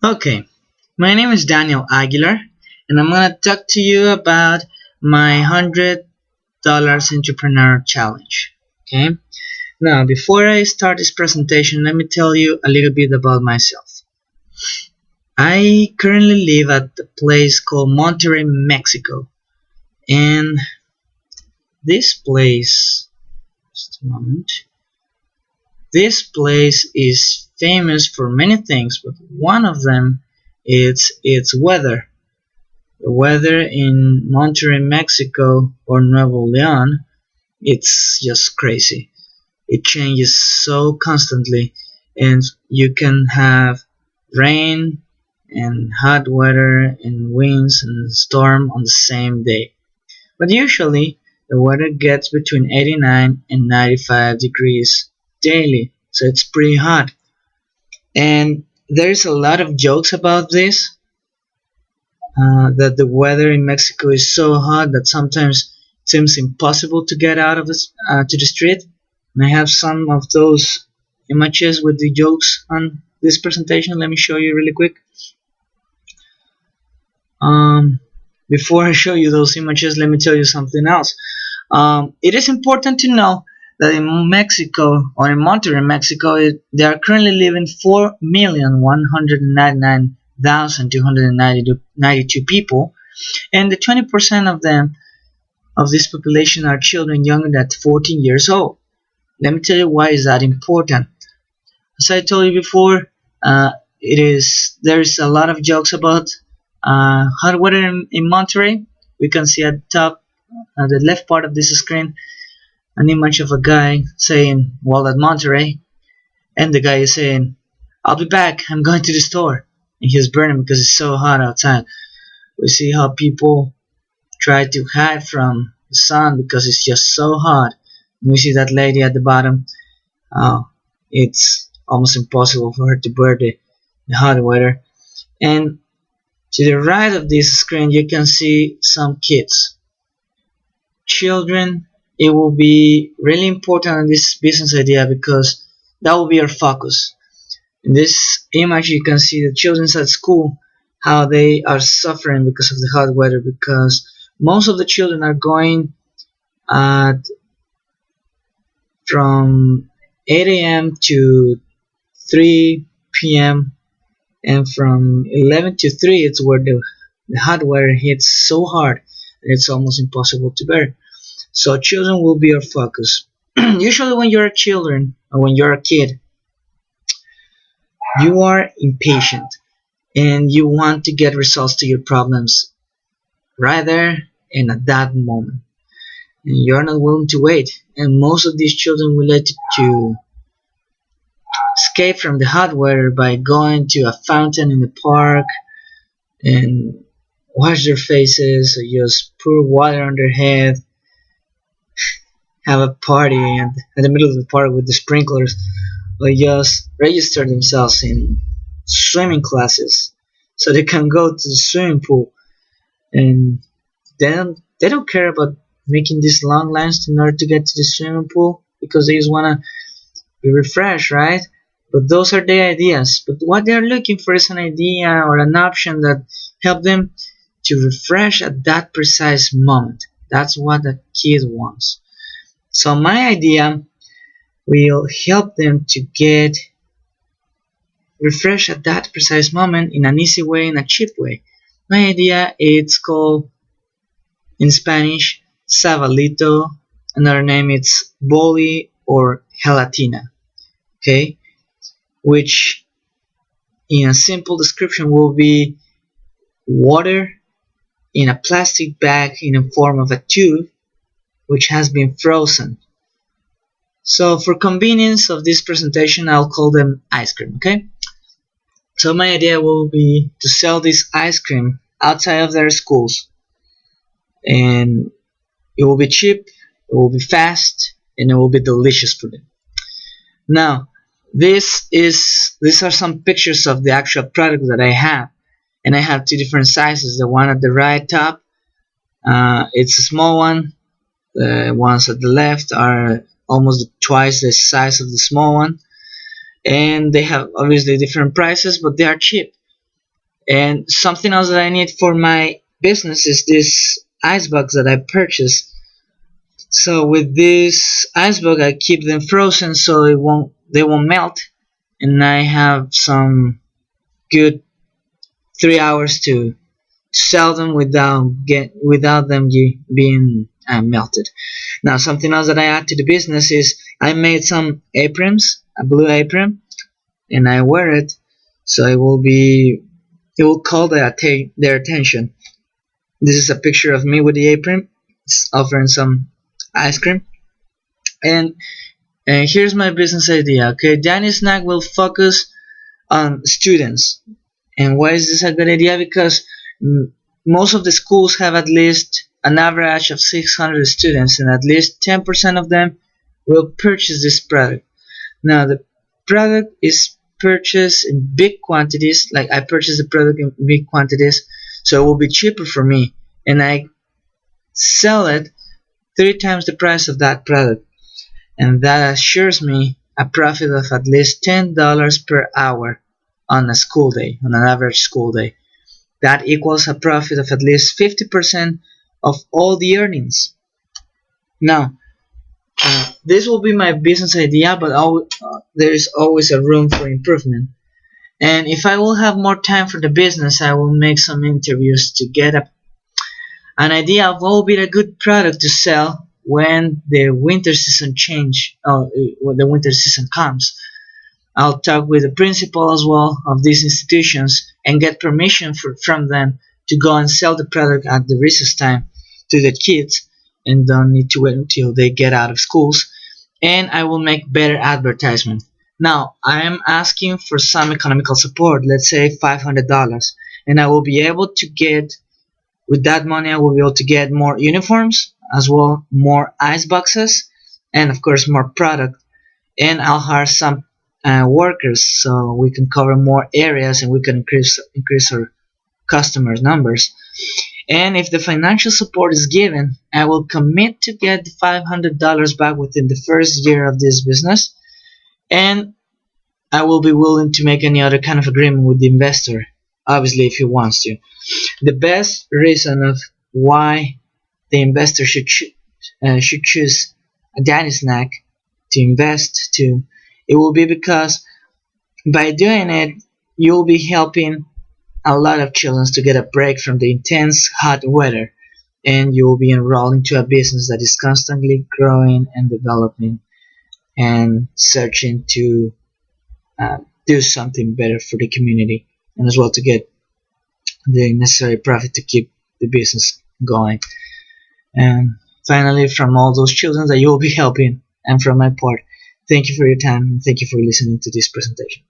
Okay, my name is Daniel Aguilar, and I'm gonna talk to you about my $100 entrepreneur challenge. Okay, now before I start this presentation, let me tell you a little bit about myself. I currently live at a place called Monterrey, Mexico, and this place, just a moment, this place is famous for many things, but one of them is its weather. The weather in Monterrey, Mexico or Nuevo León, it's just crazy. It changes so constantly, and you can have rain and hot weather and winds and storm on the same day. But usually the weather gets between 89 and 95 degrees daily, so it's pretty hot. And there's a lot of jokes about this, that the weather in Mexico is so hot that sometimes it seems impossible to get out of to the street. And I have some of those images with the jokes on this presentation. Let me show you really quick. Um, Before I show you those images, let me tell you something else. It is important to know that in Mexico, or in Monterrey, Mexico, there are currently living 4,199,292 people, and the 20% of them of this population are children younger than 14 years old. Let me tell you why is that important. As I told you before, there is a lot of jokes about hot weather in Monterrey. We can see at the top, the left part of this screen, an image of a guy saying, "Well, at Monterrey," and the guy is saying, "I'll be back. I'm going to the store," and he's burning because it's so hot outside. We see how people try to hide from the sun because it's just so hot. And we see that lady at the bottom. It's almost impossible for her to bear the hot weather. And to the right of this screen, you can see some kids, children. It will be really important in this business idea because that will be our focus. In this image, you can see the children at school, how they are suffering because of the hot weather, because most of the children are going at from 8 a.m. to 3 p.m. and from 11 to 3 it's where the hot weather hits so hard that it's almost impossible to bear. So children will be our focus. Usually when you're a children, or when you're a kid, you are impatient and you want to get results to your problems right there and at that moment, and you're not willing to wait. And most of these children will like to escape from the hot weather by going to a fountain in the park and wash their faces, or just pour water on their head, have a party and in the middle of the park with the sprinklers, or just register themselves in swimming classes so they can go to the swimming pool. And they don't care about making these long lines in order to get to the swimming pool because they just want to be refreshed, right? But those are their ideas. But what they're looking for is an idea or an option that help them to refresh at that precise moment. That's what the kid wants. So my idea will help them to get refreshed at that precise moment in an easy way, in a cheap way. My idea it's called in Spanish Sabalito. Another name is Boli or Gelatina. Okay, which in a simple description will be water in a plastic bag in the form of a tube which has been frozen. So for convenience of this presentation, I'll call them ice cream. Okay, so my idea will be to sell this ice cream outside of their schools, and it will be cheap, it will be fast, and it will be delicious for them. Now these are some pictures of the actual product that I have, and I have two different sizes. The one at the right top, it's a small one. The ones at the left are almost twice the size of the small one, and they have obviously different prices, but they are cheap. And something else that I need for my business is this ice box that I purchased. So with this ice box, I keep them frozen so they won't melt, and I have some good 3 hours to sell them without them being melted. Now, something else that I add to the business is I made some aprons, a blue apron, and I wear it, so it will call their attention. This is a picture of me with the apron. It's offering some ice cream, and here's my business idea. Okay, Danny Snack will focus on students. And why is this a good idea? Because most of the schools have at least an average of 600 students, and at least 10% of them will purchase this product. Now, the product is purchased in big quantities, like I purchase the product in big quantities, so it will be cheaper for me, and I sell it 3 times the price of that product, and that assures me a profit of at least $10 per hour on a school day, on an average school day. That equals a profit of at least 50% of all the earnings. Now, this will be my business idea, but there is always a room for improvement. And if I will have more time for the business, I will make some interviews to get an idea of what will be a good product to sell when the winter season when the winter season comes. I'll talk with the principal as well of these institutions and get permission from them to go and sell the product at the recess time to the kids, and don't need to wait until they get out of schools. And I will make better advertisement. Now, I am asking for some economical support, let's say $500, and I will be able to get, with that money, I will be able to get more uniforms, as well more ice boxes, and of course more product. And I'll hire some workers so we can cover more areas and we can increase our customers numbers. And if the financial support is given, I will commit to get the $500 back within the first year of this business, and I will be willing to make any other kind of agreement with the investor, obviously, if he wants to. The best reason of why the investor should choose a Danny Snack to invest to, it will be because by doing it, you'll be helping a lot of children to get a break from the intense hot weather, and you will be enrolled into a business that is constantly growing and developing and searching to do something better for the community, and as well to get the necessary profit to keep the business going. And finally, from all those children that you will be helping, and from my part, thank you for your time and thank you for listening to this presentation.